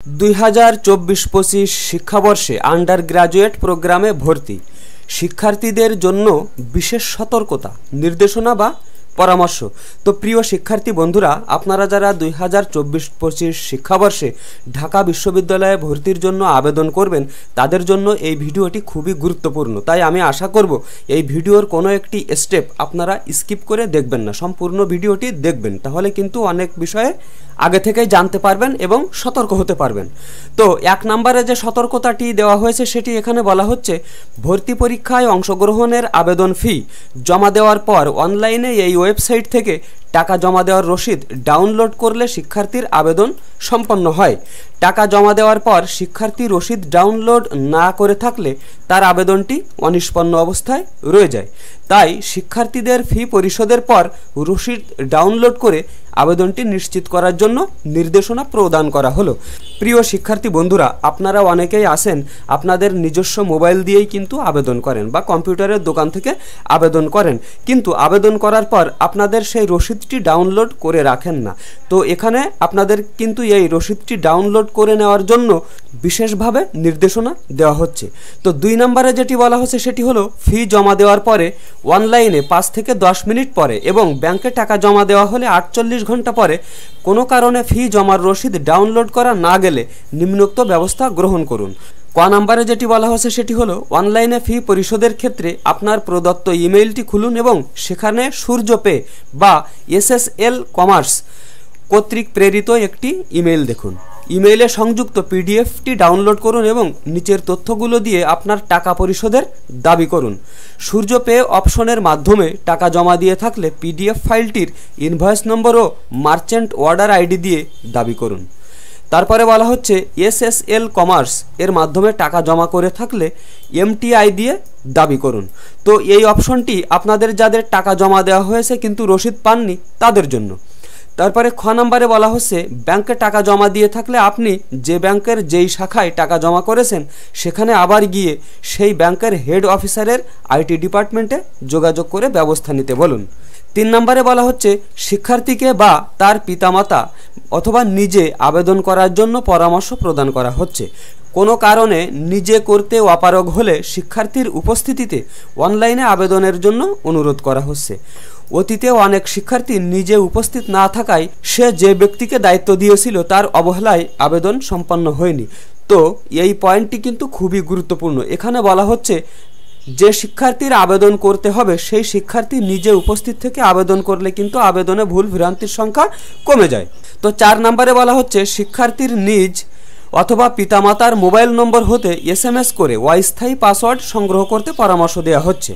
2024-25 শিক্ষাবর্ষে under graduate প্রোগ্রামে ভর্তি শিক্ষার্থীদের জন্য বিশেষ সতর্কতা, নির্দেশনা বা পরামর্শ। তো প্রিয় শিক্ষার্থী বন্ধুরা, আপনারা যারা 2024-25 শিক্ষাবর্ষে ঢাকা বিশ্ববিদ্যালয়ে ভর্তির জন্য আবেদন করবেন, তাদের জন্য এই ভিডিওটি খুবই গুরুত্বপূর্ণ। তাই আমি আশা করব এই ভিডিওর কোনো একটি স্টেপ আপনারা স্কিপ করে দেখবেন না, সম্পূর্ণ ভিডিওটি দেখবেন। তাহলে কিন্তু অনেক বিষয়ে আগে থেকেই জানতে পারবেন এবং সতর্ক হতে পারবেন। তো 1 নম্বরে যে সতর্কতাটি দেওয়া হয়েছে সেটি এখানে বলা হচ্ছে, ভর্তি পরীক্ষায় অংশগ্রহণের আবেদন ফি জমা দেওয়ার পর অনলাইনে এই ওয়েবসাইট থেকে টাকা জমা দেওয়ার রসিদ ডাউনলোড করলে শিক্ষার্থীর আবেদন সম্পন্ন হয়। টাকা জমা দেওয়ার পর শিক্ষার্থী রসিদ ডাউনলোড না করে থাকলে তার আবেদনটি অনিষ্পন্ন অবস্থায় রয়ে যায়। তাই শিক্ষার্থীদের ফি পরিশোধের পর রসিদ ডাউনলোড করে আবেদনটি নিশ্চিত করার জন্য নির্দেশনা প্রদান করা হলো। প্রিয় শিক্ষার্থী বন্ধুরা, আপনারা অনেকেই আছেন আপনাদের নিজস্ব মোবাইল দিয়েই কিন্তু আবেদন করেন বা কম্পিউটারের দোকান থেকে আবেদন করেন, কিন্তু আবেদন করার পর আপনাদের সেই রসিদটি ডাউনলোড করে রাখেন না। তো এখানে আপনাদের কিন্তু এই রসিদটি ডাউনলোড করে নেওয়ার জন্য বিশেষভাবে নির্দেশনা দেওয়া হচ্ছে। তো 2 নম্বরে যেটি বলা হচ্ছে সেটি হলো, ফি জমা দেওয়ার পরে অনলাইনে 5 থেকে 10 মিনিট পরে এবং ব্যাংকে টাকা জমা দেওয়া হলে 48 ঘন্টা পরে কোনো কারণে ফি জমার রসিদ ডাউনলোড করা না গেলে নিম্নোক্ত ব্যবস্থা গ্রহণ করুন। ক নম্বরে যেটি বলা হচ্ছে সেটি হলো, অনলাইনে ফি পরিশোধের ক্ষেত্রে আপনার প্রদত্ত ইমেইলটি খুলুন এবং সেখানে সূর্যপে বা SSL কমার্স কর্তৃক প্রেরিত একটি ইমেইল দেখুন। ইমেইলে সংযুক্ত পিডিএফটি ডাউনলোড করুন এবং নিচের তথ্যগুলো দিয়ে আপনার টাকা পরিশোধের দাবি করুন। সূর্যপে অপশনের মাধ্যমে টাকা জমা দিয়ে থাকলে পিডিএফ ফাইলটির ইনভয়েস নম্বর ও মার্চেন্ট অর্ডার আইডি দিয়ে দাবি করুন। তারপরে বলা হচ্ছে, SSL কমার্স এর মাধ্যমে টাকা জমা করে থাকলে MTI দিয়ে দাবি করুন। তো এই অপশনটি আপনাদের যাদের টাকা জমা দেওয়া হয়েছে কিন্তু রসিদ পাননি তাদের জন্য। তারপরে খ নম্বরে বলা হচ্ছে, ব্যাংকে টাকা জমা দিয়ে থাকলে আপনি যে ব্যাংকের যেই শাখায় টাকা জমা করেছেন সেখানে আবার গিয়ে সেই ব্যাংকের হেড অফিসারের IT ডিপার্টমেন্টে যোগাযোগ করে ব্যবস্থা নিতে বলুন। 3 নম্বরে বলা হচ্ছে, শিক্ষার্থীকে বা তার পিতামাতা অথবা নিজে আবেদন করার জন্য পরামর্শ প্রদান করা হচ্ছে। কোনো কারণে নিজে করতে অপারগ হলে শিক্ষার্থীর উপস্থিতিতে অনলাইনে আবেদনের জন্য অনুরোধ করা হচ্ছে। অতীতে অনেক শিক্ষার্থী নিজে উপস্থিত না থাকায় সে যে ব্যক্তিকে দায়িত্ব দিয়েছিল তার অবহেলায় আবেদন সম্পন্ন হয়নি। তো এই পয়েন্টটি কিন্তু খুবই গুরুত্বপূর্ণ। এখানে বলা হচ্ছে, যে শিক্ষার্থীর আবেদন করতে হবে সেই শিক্ষার্থী নিজে উপস্থিত থেকে আবেদন করলে কিন্তু আবেদনে ভুল ভ্রান্তির সংখ্যা কমে যায়। তো 4 নম্বরে বলা হচ্ছে, শিক্ষার্থীর নিজ অথবা পিতামাতার মোবাইল নম্বর হতে SMS করে অস্থায়ী পাসওয়ার্ড সংগ্রহ করতে পরামর্শ দেওয়া হচ্ছে।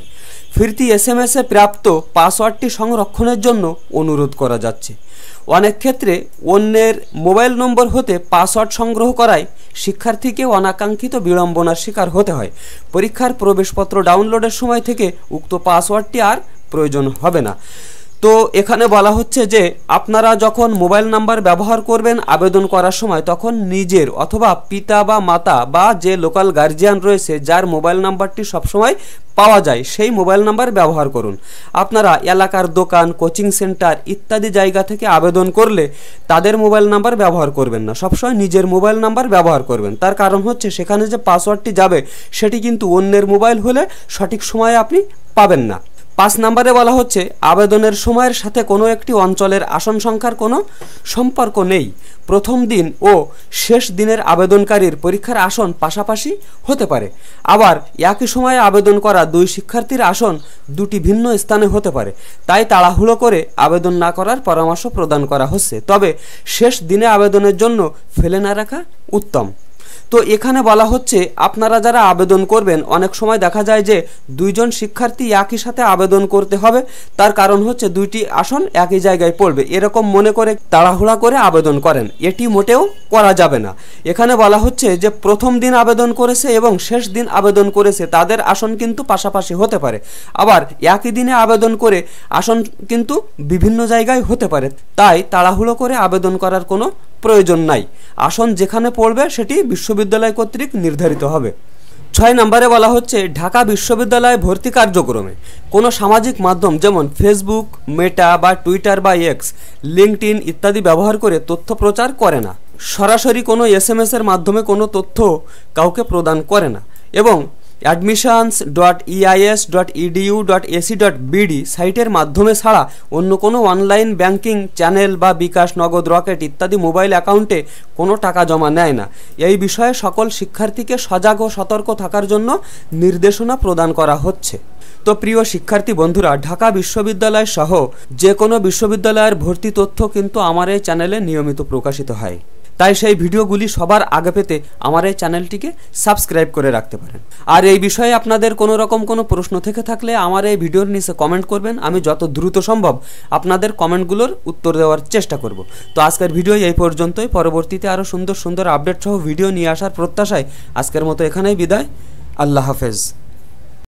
ফিরতি SMS এ প্রাপ্ত পাসওয়ার্ডটি সংরক্ষণের জন্য অনুরোধ করা যাচ্ছে। অনেক ক্ষেত্রে অন্যের মোবাইল নম্বর হতে পাসওয়ার্ড সংগ্রহ করায় শিক্ষার্থীকে অনাকাঙ্ক্ষিত বিড়ম্বনার শিকার হতে হয়। পরীক্ষার প্রবেশপত্র ডাউনলোডের সময় থেকে উক্ত পাসওয়ার্ডটি আর প্রয়োজন হবে না। তো এখানে বলা হচ্ছে যে আপনারা যখন মোবাইল নাম্বার ব্যবহার করবেন আবেদন করার সময়, তখন নিজের অথবা পিতা বা মাতা বা যে লোকাল গার্জিয়ান রয়েছে যার মোবাইল নাম্বারটি সবসময় পাওয়া যায় সেই মোবাইল নাম্বার ব্যবহার করুন। আপনারা এলাকার দোকান, কোচিং সেন্টার ইত্যাদি জায়গা থেকে আবেদন করলে তাদের মোবাইল নাম্বার ব্যবহার করবেন না, সবসময় নিজের মোবাইল নাম্বার ব্যবহার করবেন। তার কারণ হচ্ছে, সেখানে যে পাসওয়ার্ডটি যাবে সেটি কিন্তু অন্যের মোবাইল হলে সঠিক সময়ে আপনি পাবেন না। 5 নম্বরে বলা হচ্ছে, আবেদনের সময়ের সাথে কোনো একটি অঞ্চলের আসন সংখ্যার কোনো সম্পর্ক নেই। প্রথম দিন ও শেষ দিনের আবেদনকারীর পরীক্ষার আসন পাশাপাশি হতে পারে। আবার একই সময়ে আবেদন করা 2 শিক্ষার্থীর আসন 2টি ভিন্ন স্থানে হতে পারে। তাই তাড়াহুড়ো করে আবেদন না করার পরামর্শ প্রদান করা হচ্ছে। তবে শেষ দিনে আবেদনের জন্য ফেলে না রাখা উত্তম। তো এখানে বলা হচ্ছে, আপনারা যারা আবেদন করবেন, অনেক সময় দেখা যায় যে 2 জন শিক্ষার্থী একই সাথে আবেদন করতে হবে। তার কারণ হচ্ছে 2টি আসন একই জায়গায় পড়বে, এরকম মনে করে তাড়াহুড়া করে আবেদন করেন, এটি মোটেও করা যাবে না। এখানে বলা হচ্ছে যে প্রথম দিন আবেদন করেছে এবং শেষ দিন আবেদন করেছে তাদের আসন কিন্তু পাশাপাশি হতে পারে। আবার একই দিনে আবেদন করে আসন কিন্তু বিভিন্ন জায়গায় হতে পারে। তাই তাড়াহুড়ো করে আবেদন করার কোনো প্রয়োজন নাই। আসন যেখানে পড়বে সেটি বিশ্ববিদ্যালয় কর্তৃক নির্ধারিত হবে। 6 নম্বরে বলা হচ্ছে, ঢাকা বিশ্ববিদ্যালয় ভর্তি কার্যক্রমে কোনো সামাজিক মাধ্যম যেমন ফেসবুক, মেটা বা টুইটার বা এক্স, লিঙ্কডইন ইত্যাদি ব্যবহার করে তথ্য প্রচার করে না। সরাসরি কোনো SMS এর মাধ্যমে কোনো তথ্য কাউকে প্রদান করে না এবং admissions.eis.edu.ac.bd সাইটের মাধ্যমে ছাড়া অন্য কোনো অনলাইন ব্যাংকিং চ্যানেল বা বিকাশ, নগদ, রকেট ইত্যাদি মোবাইল অ্যাকাউন্টে কোনো টাকা জমা নেয় না। এই বিষয়ে সকল শিক্ষার্থীকে সজাগ ও সতর্ক থাকার জন্য নির্দেশনা প্রদান করা হচ্ছে। তো প্রিয় শিক্ষার্থী বন্ধুরা, ঢাকা বিশ্ববিদ্যালয় সহ যে কোনো বিশ্ববিদ্যালয়ের ভর্তি তথ্য কিন্তু আমার এই চ্যানেলে নিয়মিত প্রকাশিত হয়, তাই সেই ভিডিওগুলি সবার আগে পেতে আমার এই চ্যানেলটিকে সাবস্ক্রাইব করে রাখতে পারেন। আর এই বিষয়ে আপনাদের কোনো রকম কোনো প্রশ্ন থেকে থাকলে আমার এই ভিডিওর নিচে কমেন্ট করবেন, আমি যত দ্রুত সম্ভব আপনাদের কমেন্টগুলোর উত্তর দেওয়ার চেষ্টা করব। তো আজকের ভিডিও এই পর্যন্তই, পরবর্তীতে আরও সুন্দর সুন্দর আপডেট সহ ভিডিও নিয়ে আসার প্রত্যাশায় আজকের মতো এখানেই বিদায়। আল্লাহ হাফেজ।